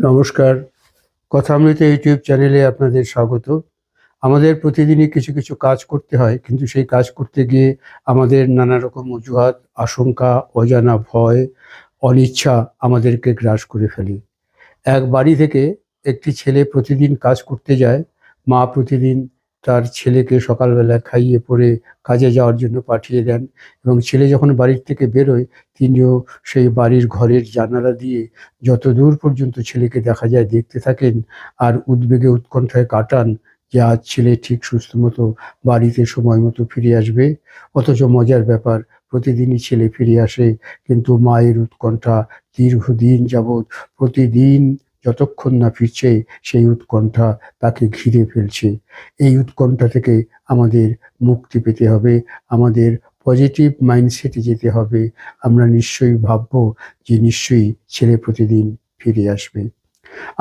নমস্কার। কথামৃত ইউটিউব চ্যানেলে আপনাদের স্বাগত। আমাদের প্রতিদিনই কিছু কিছু কাজ করতে হয়, কিন্তু সেই কাজ করতে গিয়ে আমাদের নানা রকম অজুহাত, আশঙ্কা, অজানা ভয়, অনিচ্ছা আমাদেরকে গ্রাস করে ফেলে। এক বাড়ি থেকে একটি ছেলে প্রতিদিন কাজ করতে যায়। মা প্রতিদিন তার ছেলেকে সকালবেলা খাইয়ে পরে কাজে যাওয়ার জন্য পাঠিয়ে দেন, এবং ছেলে যখন বাড়ির থেকে বেরোয় তিনিও সেই বাড়ির ঘরের জানালা দিয়ে যত দূর পর্যন্ত ছেলেকে দেখা যায় দেখতে থাকেন, আর উদ্বেগে উৎকণ্ঠায় কাটান যে আজ ছেলে ঠিক সুস্থ মতো বাড়িতে সময় মতো ফিরে আসবে। অথচ মজার ব্যাপার, প্রতিদিনই ছেলে ফিরে আসে, কিন্তু মায়ের উৎকণ্ঠা দীর্ঘদিন যাবৎ প্রতিদিন যতক্ষণ না ফিরছে সেই উৎকণ্ঠা তাকে ঘিরে ফেলছে। এই উৎকণ্ঠা থেকে আমাদের মুক্তি পেতে হবে, আমাদের পজিটিভ মাইন্ডসেটে যেতে হবে। আমরা নিশ্চয়ই ভাববো যে নিশ্চয়ই ছেলে প্রতিদিন ফিরে আসবে।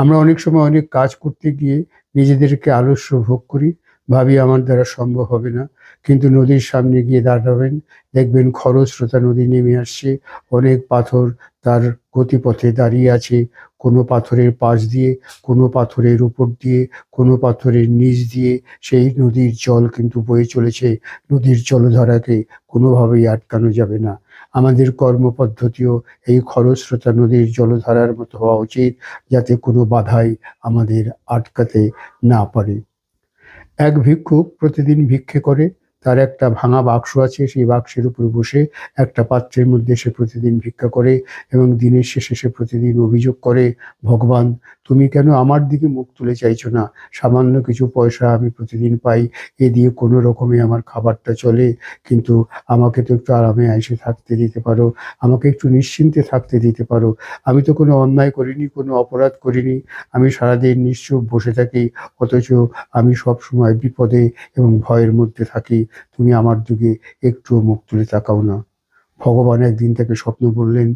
আমরা অনেক সময় অনেক কাজ করতে গিয়ে নিজেদেরকে আলস্য ভোগ করি, ভাবি আমার দ্বারা সম্ভব হবে না। কিন্তু নদীর সামনে গিয়ে দাঁড়াবেন, দেখবেন খরস্রোতা নদী নেমে আসছে, অনেক পাথর তার গতিপথে দাঁড়িয়ে আছে। কোনো পাথরের পাশ দিয়ে, কোনো পাথরের উপর দিয়ে, কোনো পাথরের নিচ দিয়ে সেই নদীর জল কিন্তু বয়ে চলেছে। নদীর জলধারাকে কোনোভাবেই আটকানো যাবে না। আমাদের কর্মপদ্ধতিও এই খরস্রোতা নদীর জলধারার মতো হওয়া উচিত, যাতে কোনো বাধাই আমাদের আটকাতে না পারে। এক ভিক্ষুক প্রতিদিন ভিক্ষে করে। তার একটা ভাঙা বাক্স আছে, সেই বাক্সের উপরে বসে একটা পাত্রের মধ্যে সে প্রতিদিন ভিক্ষা করে, এবং দিনের শেষে সে প্রতিদিন অভিযোগ করে, ভগবান, তুমি কেন আমার দিকে মুখ তুলে চাইছো না? সামান্য কিছু পয়সা আমি প্রতিদিন পাই, এ দিয়ে কোনো রকমে আমার খাবারটা চলে, কিন্তু আমাকে তো একটু আরামে আইসে থাকতে দিতে পারো, আমাকে একটু নিশ্চিন্তে থাকতে দিতে পারো। আমি তো কোনো অন্যায় করিনি, কোনো অপরাধ করিনি, আমি সারাদিন নিশ্চুপ বসে থাকি, অথচ আমি সব সময় বিপদে এবং ভয়ের মধ্যে থাকি। তুমি আমার দিকে একটুও মুখ তুলে তাকাও না। ভগবান একদিন তাকে স্বপ্ন বললেন,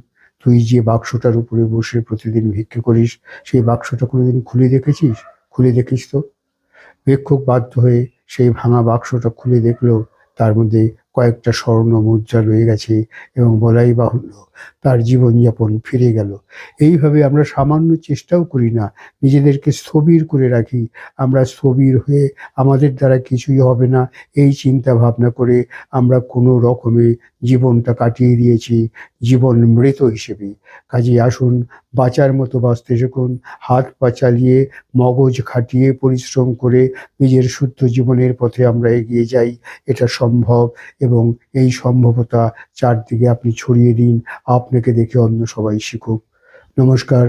তুই যে বাক্সটার উপরে বসে প্রতিদিন ভিক্ষে করিস, সেই বাক্সটা কোনোদিন খুলে দেখেছিস? খুলে দেখিস তো। ভিক্ষুক বাধ্য হয়ে সেই ভাঙা বাক্সটা খুলে দেখলো, তার মধ্যে কয়েকটা স্বর্ণ মুদ্রা রয়ে গেছে, এবং বলাই বাহুল্য তার জীবনযাপন ফিরে গেল। এইভাবে আমরা সামান্য চেষ্টাও করি না, নিজেদেরকে স্থবির করে রাখি। আমরা স্থবির হয়ে আমাদের দ্বারা কিছুই হবে না এই চিন্তা ভাবনা করে আমরা কোনো রকমে জীবনটা কাটিয়ে দিয়েছি, জীবন মৃত হিসেবে। কাজে আসুন, বাঁচার মতো বাঁচতে শিখুন, হাত পা চালিয়ে, মগজ খাটিয়ে, পরিশ্রম করে নিজের শুদ্ধ জীবনের পথে আমরা এগিয়ে যাই। এটা সম্ভব, এবং এই সম্ভবতা চারদিকে আপনি ছড়িয়ে দিন, আপনাকে দেখে অন্য সবাই শিখুক। নমস্কার।